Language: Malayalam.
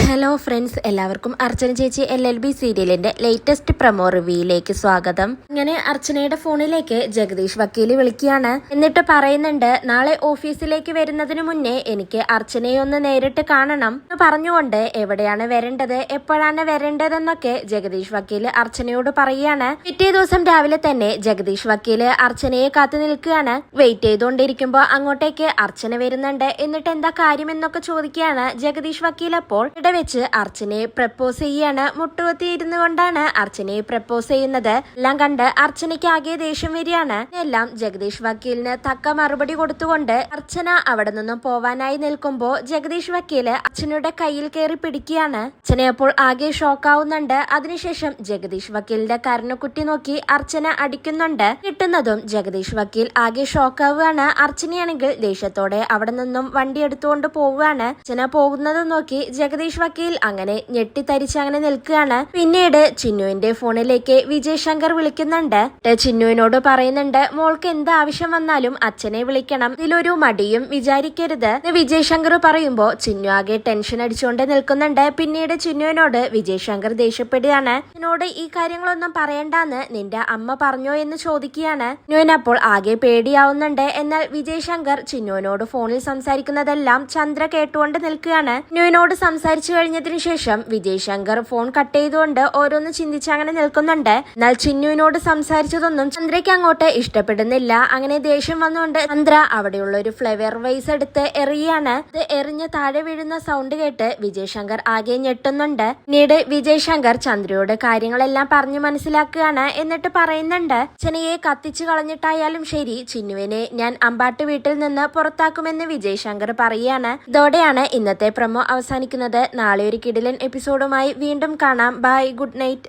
ഹലോ ഫ്രണ്ട്സ്, എല്ലാവർക്കും അർച്ചന ചേച്ചി LLB സീരിയലിന്റെ ലേറ്റസ്റ്റ് പ്രൊമോ റിവ്യൂയിലേക്ക് സ്വാഗതം. ഇങ്ങനെ അർച്ചനയുടെ ഫോണിലേക്ക് ജഗദീഷ് വക്കീല് വിളിക്കുകയാണ്. എന്നിട്ട് പറയുന്നുണ്ട്, നാളെ ഓഫീസിലേക്ക് വരുന്നതിന് മുന്നേ എനിക്ക് അർച്ചനയെ ഒന്ന് നേരിട്ട് കാണണം എന്ന് പറഞ്ഞുകൊണ്ട് എവിടെയാണ് വരേണ്ടത്, എപ്പോഴാണ് വരേണ്ടതെന്നൊക്കെ ജഗദീഷ് വക്കീല് അർച്ചനയോട് പറയുകയാണ്. പിറ്റേ ദിവസം രാവിലെ തന്നെ ജഗദീഷ് വക്കീല് അർച്ചനയെ കാത്തു നിൽക്കുകയാണ്. വെയിറ്റ് ചെയ്തുകൊണ്ടിരിക്കുമ്പോ അങ്ങോട്ടേക്ക് അർച്ചന വരുന്നുണ്ട്. എന്നിട്ട് എന്താ കാര്യമെന്നൊക്കെ ചോദിക്കുകയാണ് ജഗദീഷ് വക്കീൽ. അപ്പോൾ ഇവിടെ വെച്ച് അർച്ചനയെ പ്രപ്പോസ് ചെയ്യാണ്. മുട്ടുകുത്തി ഇരുന്നു കൊണ്ടാണ് അർച്ചനയെ പ്രപ്പോസ് ചെയ്യുന്നത്. എല്ലാം കണ്ട് അർച്ചനയ്ക്ക് ആകെ ദേഷ്യം വരികയാണ്. എല്ലാം ജഗദീഷ് വക്കീലിന് തക്ക മറുപടി കൊടുത്തുകൊണ്ട് അർച്ചന അവിടെ നിന്നും പോവാനായി നിൽക്കുമ്പോ ജഗദീഷ് വക്കീല് അർച്ചനയുടെ കയ്യിൽ കയറി പിടിക്കുകയാണ്. അർച്ചന അപ്പോൾ ആകെ ഷോക്കാവുന്നുണ്ട്. അതിനുശേഷം ജഗദീഷ് വക്കീലിന്റെ കരണക്കുറ്റി നോക്കി അർച്ചന അടിക്കുന്നുണ്ട്. കിട്ടുന്നതും ജഗദീഷ് വക്കീൽ ആകെ ഷോക്കാവുകയാണ്. അർച്ചനയാണെങ്കിൽ ദേഷ്യത്തോടെ അവിടെ നിന്നും വണ്ടി എടുത്തുകൊണ്ട് പോവുകയാണ്. അർച്ചന പോകുന്നത് നോക്കി ജഗദീഷ് വക്കീൽ അങ്ങനെ ഞെട്ടിത്തരിച്ച് അങ്ങനെ നിൽക്കുകയാണ്. പിന്നീട് ചിന്നുവിന്റെ ഫോണിലേക്ക് വിജയ് ശങ്കർ വിളിക്കുന്നുണ്ട്. ചിന്നുവിനോട് പറയുന്നുണ്ട്, മോൾക്ക് എന്ത് ആവശ്യം വന്നാലും അച്ഛനെ വിളിക്കണം, ഇതിലൊരു മടിയും വിചാരിക്കരുത്. വിജയ് ശങ്കർ പറയുമ്പോ ചിന്നു ആകെ ടെൻഷൻ അടിച്ചുകൊണ്ട് നിൽക്കുന്നുണ്ട്. പിന്നീട് ചിന്നുവിനോട് വിജയ് ശങ്കർ ദേഷ്യപ്പെടുകയാണ്. എന്നോട് ഈ കാര്യങ്ങളൊന്നും പറയണ്ടെന്ന് നിന്റെ അമ്മ പറഞ്ഞോ എന്ന് ചോദിക്കുകയാണ്. ചിന്നുവിനപ്പോൾ ആകെ പേടിയാവുന്നുണ്ട്. എന്നാൽ വിജയ് ശങ്കർ ചിന്നുവിനോട് ഫോണിൽ സംസാരിക്കുന്നതെല്ലാം ചന്ദ്ര കേട്ടുകൊണ്ട് നിൽക്കുകയാണ്. ചിന്നുവിനോട് സംസാരിച്ചു കഴിഞ്ഞതിനു ശേഷം വിജയ് ശങ്കർ ഫോൺ കട്ട് ചെയ്തുകൊണ്ട് ഓരോന്ന് ചിന്തിച്ച് അങ്ങനെ നിൽക്കുന്നുണ്ട്. എന്നാൽ ചിന്നുവിനോട് സംസാരിച്ചതൊന്നും ചന്ദ്രയ്ക്ക് അങ്ങോട്ട് ഇഷ്ടപ്പെടുന്നില്ല. അങ്ങനെ ദേഷ്യം വന്നുകൊണ്ട് ചന്ദ്ര അവിടെയുള്ള ഒരു ഫ്ലവർ വൈസ് എടുത്ത് എറിയാണ്. അത് എറിഞ്ഞ് താഴെ വീഴുന്ന സൗണ്ട് കേട്ട് വിജയ് ശങ്കർ ആകെ ഞെട്ടുന്നുണ്ട്. പിന്നീട് വിജയ് ശങ്കർ ചന്ദ്രയോട് കാര്യങ്ങളെല്ലാം പറഞ്ഞു മനസ്സിലാക്കുകയാണ്. എന്നിട്ട് പറയുന്നുണ്ട്, അച്ഛനെയെ കത്തിച്ചു കളഞ്ഞിട്ടായാലും ശരി ചിന്നുവിനെ ഞാൻ അമ്പാട്ട് വീട്ടിൽ നിന്ന് പുറത്താക്കുമെന്ന് വിജയ് ശങ്കർ പറയുകയാണ്. ഇതോടെയാണ് ഇന്നത്തെ പ്രൊമോ അവസാനിക്കുന്നത്. നാളെ ഒരു കിടിലൻ എപ്പിസോഡുമായി വീണ്ടും കാണാം. Bye, good night.